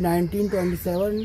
1927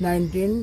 19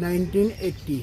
1980.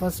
1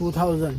2000.